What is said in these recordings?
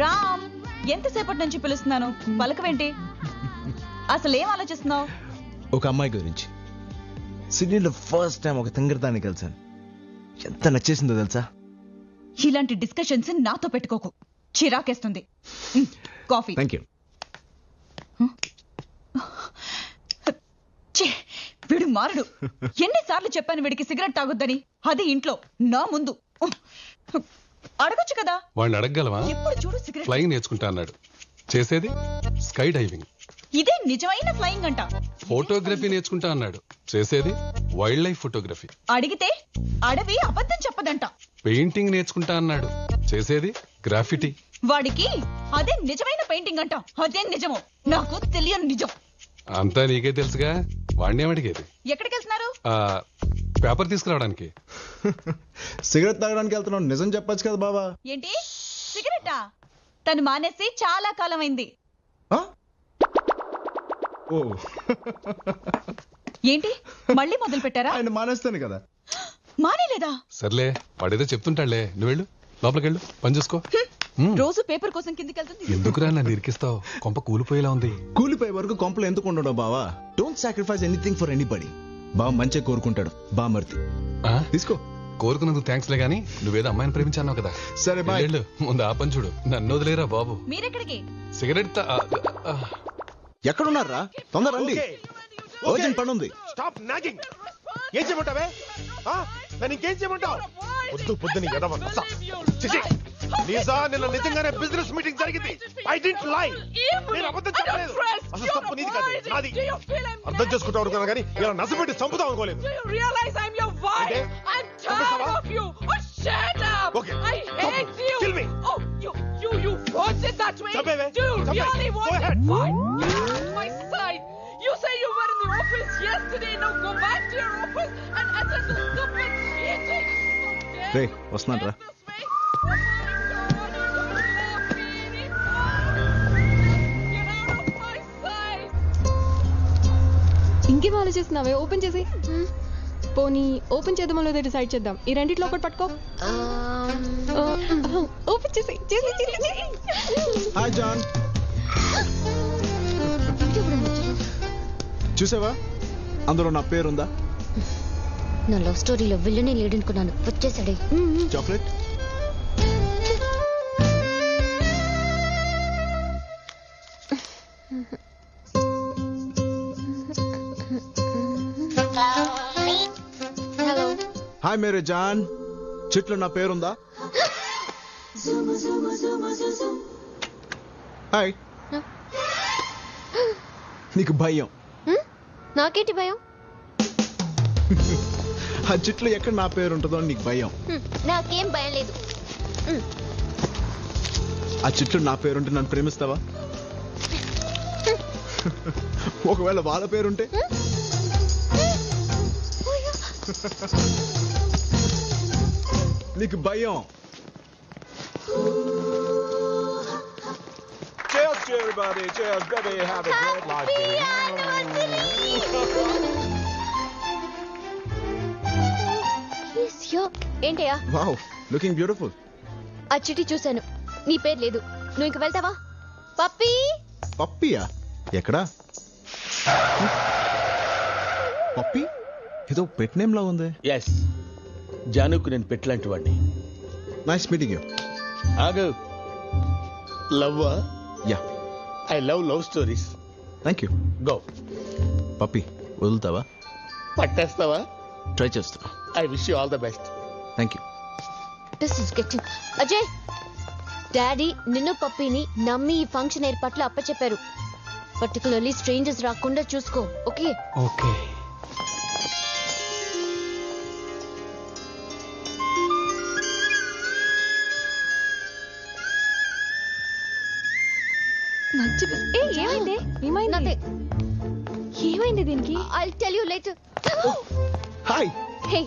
రామ్, ఎంతసేపటి నుంచి పిలుస్తున్నాను, పలకవేంటి? అసలు ఏం ఆలోచిస్తున్నావు? ఒక అమ్మాయి గురించి. సిడ్నీలో ఫస్ట్ టైం ఒక తింగరదాన్ని కలిసాను. ఎంత నచ్చేసిందో తెలుసా? ఇలాంటి డిస్కషన్స్ నాతో పెట్టుకోకు, చిరాకేస్తుంది. కాఫీ. Thank you. వీడు మారడు. ఎన్నిసార్లు చెప్పాను వీడికి సిగరెట్ తాగొద్దని, అది ఇంట్లో నా ముందు. అడగొచ్చు కదా. వాడిని అడగగలవా? ఎప్పుడు చూడు సిగరెట్. ఫ్లయింగ్ నేర్చుకుంటా అన్నాడు, చేసేది స్కై డైవింగ్. ఇదే నిజమైన ఫ్లయింగ్ అంట. ఫోటోగ్రఫీ నేర్చుకుంటా అన్నాడు, చేసేది వైల్డ్ లైఫ్ ఫోటోగ్రఫీ. అడిగితే అడవి అబద్ధం చెప్పదంట. పెయింటింగ్ నేర్చుకుంటా అన్నాడు, చేసేది గ్రాఫిటీ. వాడికి అదే నిజమైన పెయింటింగ్ అంట. అదే నిజమో నాకు తెలియని నిజం. అంతా నీకే తెలుసుగా. వాడిని ఏమడిగేది? ఎక్కడికి వెళ్తున్నారు? పేపర్ తీసుకురావడానికి. సిగరెట్ తాగడానికి వెళ్తున్నావు, నిజం చెప్పొచ్చు కదా బాబా. ఏంటి సిగరెటా? తను మానేసి చాలా కాలం అయింది. ఓ ఏంటి మళ్ళీ మొదలు పెట్టారా? ఆయన మానేస్తాను కదా. మానేలేదా? సర్లే, వాడేదో చెప్తుంటాడులే, నువ్వు వెళ్ళు, లోపలికి వెళ్ళు, పని చూసుకో. రోజు పేపర్ కోసం కిందికి వెళ్తుంది. ఎందుకురా నన్ను ఇరికిస్తావు? కొంప కూలిపోయేలా ఉంది. కూలిపోయే వరకు కొంపలు ఎందుకు ఉండడం బావా? Don't sacrifice anything for anybody. బావ మంచిగా కోరుకుంటాడు. బామర్తి తీసుకో. కోరుకున్నందుకు థ్యాంక్స్ లే గానీ, నువ్వేదో అమ్మాయిని ప్రేమించాను కదా. సరే బాయ్. వెళ్ళు, ముందు ఆ పని చూడు. నన్ను వదిలేరా బాబు. మీరెక్కడికి? సిగరెట్ ఎక్కడున్నారా? తొందర రండి, అర్జెంట్ పని ఉంది. Stop nagging. ఏం చేయమంటావే? నేను ఇంకేం చేయమంటావు? పొద్దు పొద్దుని ఎదవంతా. నిజా, నిన్న నిజంగానే బిజినెస్ మీటింగ్ జరిగింది. ఐ డిడ్ంట్ లై. నేను అబద్ధం చెప్పలేదు. అసలు తప్పు నీది కాదు, నాది. అర్థం చేసుకుంటావు అనుకున్నా కానీ ఇలా నసపెట్టి చంపుతావు అనుకోలేదు. Okay, kill me. You forced it that way. Chabebe. Do you Chabe. really Go want ahead. it? Fine. Get out of my sight. You say you were in the office yesterday. Now go back to your office and attend the stupid meeting. రే వస్తున్నాను రా. ఇంకేం ఆలోచిస్తున్నావే? Open చేసి. పోనీ open చేద్దామో లేదో decide చేద్దాం. ఈ రెండిట్లో ఒకటి పట్టుకో. ఓపెన్ చేసి. హాయ్ జాన్. చూసావా, అందులో నా పేరుందా? నా లవ్ స్టోరీలో విల్లనే లేడనుకున్నాను, వచ్చేసాడే. చాక్లెట్. హలో. హాయ్ మేరే జాన్, చెట్లు నా పేరుందా? హాయ్. నీకు భయం? నాకేంటి భయం? ఆ చెట్లు ఎక్కడ నా పేరు ఉంటుందో నీకు భయం. నాకేం భయం లేదు. ఆ చెట్లు నా పేరుంటే నన్ను ప్రేమిస్తావా? ఒకవేళ వాళ్ళ పేరుంటే? నీకు భయం. Cheers to everybody. Cheers, baby. Have a great life, baby. ఏంటయ్యా? Wow, looking beautiful. ఆ చిటి చూశాను, నీ పేరు లేదు. నువ్వు ఇంక వెళ్తావా? పప్పీ. పప్పియా? ఎక్కడా? పప్పి ఏదో పెట్ నేమ్ లా ఉంది. ఎస్, జానుకు నేను పెట్టలాంటి వాడిని. Nice meeting you. ఆగు. లవ్వా? Yeah, I love stories. Thank you. Go. Puppy వదులుతావా? పట్టేస్తావా? ట్రై చేస్తున్నా. I wish you all the best. Thank you. This is getting. Ajay, daddy నిన్ను పప్పీని నమ్మి ఈ ఫంక్షన్ ఏర్పాట్లు అప్పచెప్పారు. పర్టికులర్లీ స్ట్రేంజర్స్ రాకుండా చూసుకో, ఓకే? ఓకే. ఏమైంది? ఏమైంది దీనికి? I'll tell you later. Hi. Hey,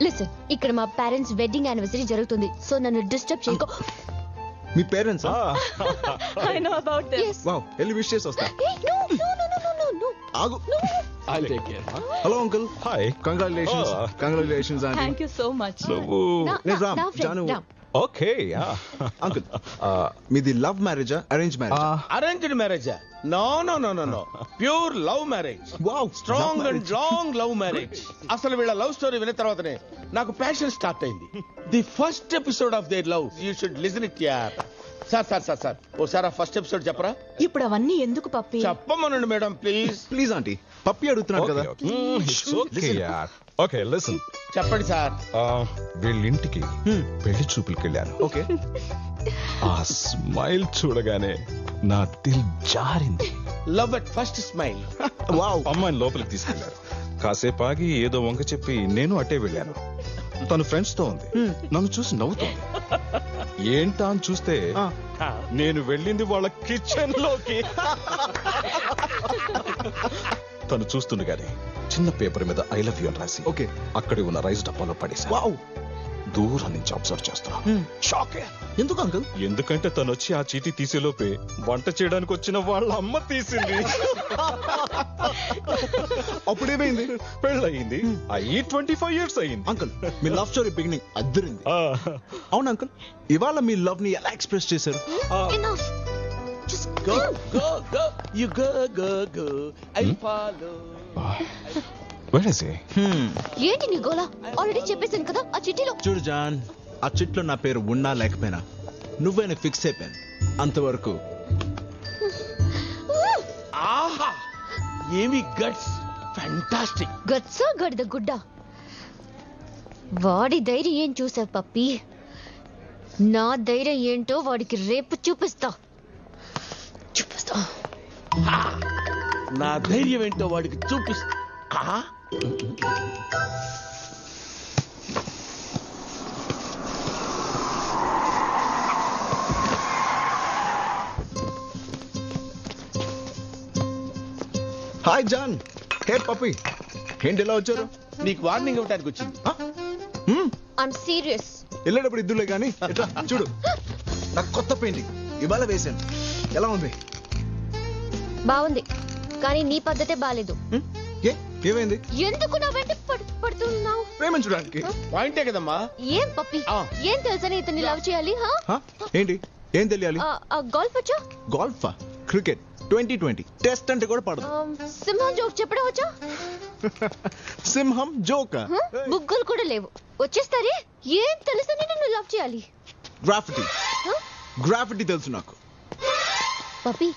listen. ఇక్కడ మా పేరెంట్స్ వెడ్డింగ్ యానివర్సరీ జరుగుతుంది, సో నన్ను డిస్టర్బ్ చేయకో. మీ parents? I know about this. Yes. Wow, వెళ్ళి విష్ చేసి వస్తా. Hey, no. ఆగు. I'll take care. Hello uncle. Hi. Congratulations. Congratulations aunty. Thank you so much. నువ్వు నేను రామ్, నా Janu. Friend Ram. Okay uncle మీది లవ్ మ్యారేజా arrange marriage? Arranged marriage? No no no no no, pure love marriage. Wow, strong and long love marriage. అసలు వీళ్ళ love story విన్న తర్వాతనే నాకు ప్యాషన్ స్టార్ట్ అయింది. The first episode of their love you should listen it యార్. Sir ఓసారి ఆ first episode చెప్పరా? ఇప్పుడు అవన్నీ ఎందుకు పప్పి? చెప్పమనండి మేడం ప్లీజ్. ప్లీజ్ ఆంటీ, పప్పి అడుగుతున్నాడు కదా. Okay listen. చెప్పండి సార్. వీళ్ళింటికి పెళ్లి చూపులకి వెళ్ళాను. ఓకే. ఆ స్మైల్ చూడగానే నా దిల్ జారింది. Love at first smile. Wow. అమ్మాయిని లోపలికి తీసుకెళ్లారు. కాసేపు ఆగి ఏదో వంక చెప్పి నేను అట్టే వెళ్ళాను. తను ఫ్రెండ్స్ తో ఉంది. నన్ను చూసి నవ్వుతోంది. ఏంటా అని చూస్తే నేను వెళ్ళింది వాళ్ళ కిచెన్ లోకి. తను చూస్తుండగానే చిన్న పేపర్ మీద ఐ లవ్ యూ అని రాసి ఓకే అక్కడే ఉన్న రైస్ డబ్బాలో పడేసా. వావ్. దూరం నుంచి అబ్జర్వ్ చేస్తున్నా. షాక్. ఎందుకు అంకుల్? ఎందుకంటే తను వచ్చి ఆ చీటీ తీసేలోపే వంట చేయడానికి వచ్చిన వాళ్ళ అమ్మ తీసింది. అప్పుడేమైంది? పెళ్ళయింది. అయ్యి 25 years అయ్యింది. అంకుల్, మీ లవ్ స్టోరీ బిగినింగ్ అద్దరింది. అవును అంకుల్, ఇవాళ మీ లవ్ ని ఎలా ఎక్స్ప్రెస్ చేశారు? Enough. Just Go, go, go. You go, go, go. I follow. Where is he? ఏంటి నీ గోలా? ఆల్రెడీ చెప్పేశాను కదా ఆ చిట్టిలో. చూడు జాన్, ఆ చిట్లో నా పేరు ఉన్నా లేకపోయినా నువ్వైనా ఫిక్స్ అయిపోయాను. అంతవరకు. ఆహా, ఏమి గట్స్. ఫ్యాంటాస్టిక్. గట్సా గడిద గుడ్డ. వాడి ధైర్యం ఏం చూసావు పప్పి? నా ధైర్యం ఏంటో వాడికి రేపు చూపిస్తా. నా ధైర్యం ఏంటో వాడికి చూపిస్తా. Hi John. హే పప్పి, ఏంటి ఎలా వచ్చారు? నీకు వార్నింగ్ ఇవ్వడానికి వచ్చింది. I'm serious. వెళ్ళేటప్పుడు ఇద్దులే కానీ ఎట్లా చూడు, నాకు కొత్త పెయింటింగ్ ఇవాళ వేశాను. ఎలా ఉంది? బాగుంది, కానీ నీ పద్ధతే బాలేదు. ఏ ఏమైంది? ఎందుకు నా వెంట పడుతున్నావు? ప్రేమించడానికి. పాయింటే కదమ్మా. ఏం పప్పి, ఏం తెలుసని ఇతన్ని లవ్ చేయాలి? ఏంటి ఏం తెలియాలి? గోల్ఫ్ వచ్చా? గోల్ఫా? క్రికెట్ 2020 టెస్ట్ అంటే కూడా పడదు. సింహం జోక్ చెప్పడం వచ్చా? సింహం జోకా? బుగ్గలు కూడా లేవు. వచ్చేస్తారే. ఏం తెలుసని నన్ను లవ్ చేయాలి? గ్రాఫిటీ. గ్రాఫిటీ తెలుసు నాకు. పప్పి,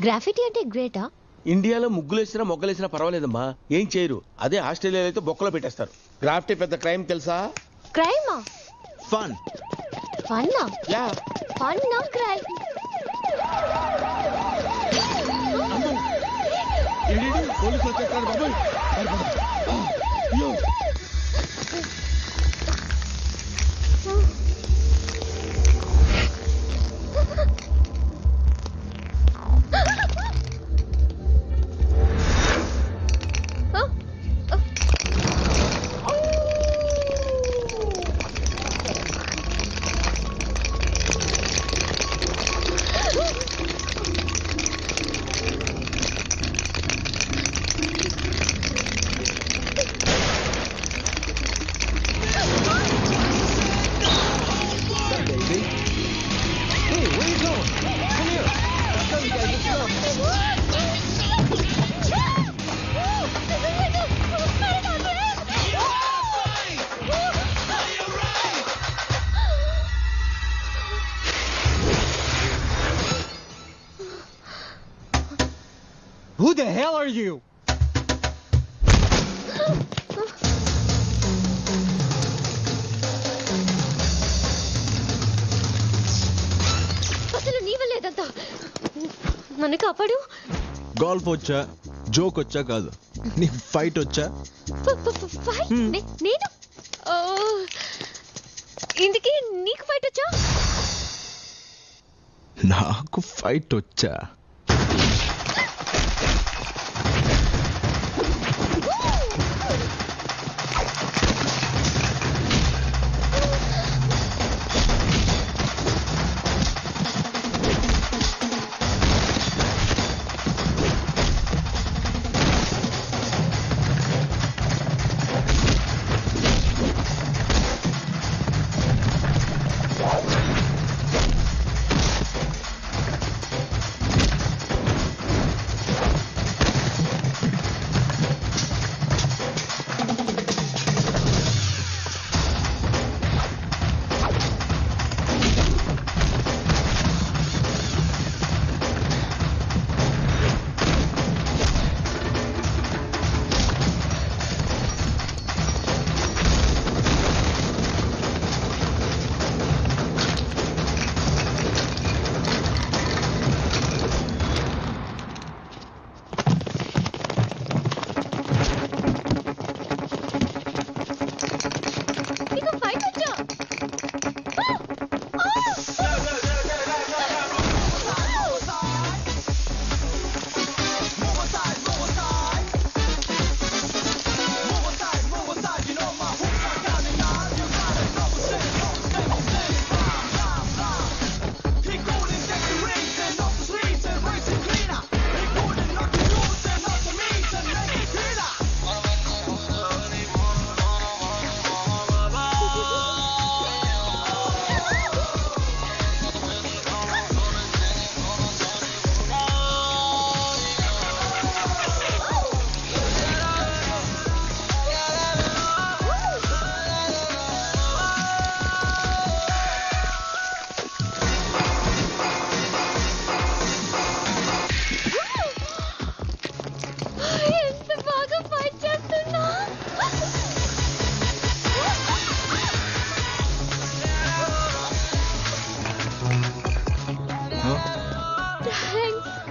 గ్రాఫిటీ అంటే గ్రేటా? ఇండియాలో ముగ్గులేసినా మొగ్గలేసినా పర్వాలేదమ్మా, ఏం చేయరు. అదే ఆస్ట్రేలియాలో అయితే బొక్కలో పెట్టేస్తారు. గ్రాఫిటీ పెద్ద క్రైమ్ తెలుసా? క్రైమా? ఫన్. ఫన్నా? యా. ఫన్నా క్రైమ్? పోలీసులు వచ్చేస్తారు బాబోయ్. Who the hell are you? అసలు నీ వల్ల ఏదంతా. నన్ను కాపాడు. గోల్ఫ్ వచ్చా, జోక్ వచ్చా కాదు, నీ ఫైట్ వచ్చా? నేను ఇందుకే నీకు ఫైట్ వచ్చా? నాకు ఫైట్ వచ్చా.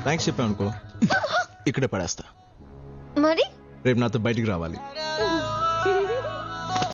థ్యాంక్స్ చెప్పావు అనుకో ఇక్కడే పడేస్తా. మరి రేపు నాతో బయటికి రావాలి.